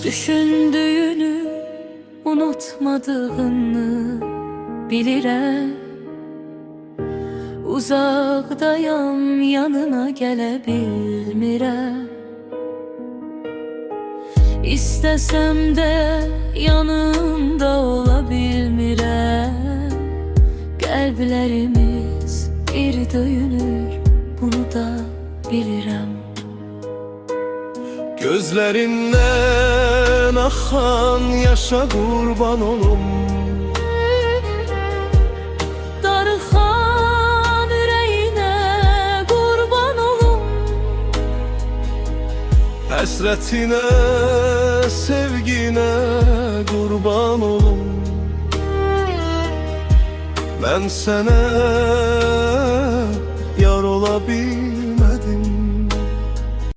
Düşündüğünü unutmadığını bilirəm. Uzaqdayam, yanına gələ bilmirəm. İstəsəm də yanımda ola bilmirəm. Qəlblərimiz bir döyünür, bunu da bilirəm. Gözlerinden akan yaşa kurban olum. Darıxan ürəyinə qurban olum. Həsrətinə, sevginə kurban olum. Ben sənə yar ola bilmirəm.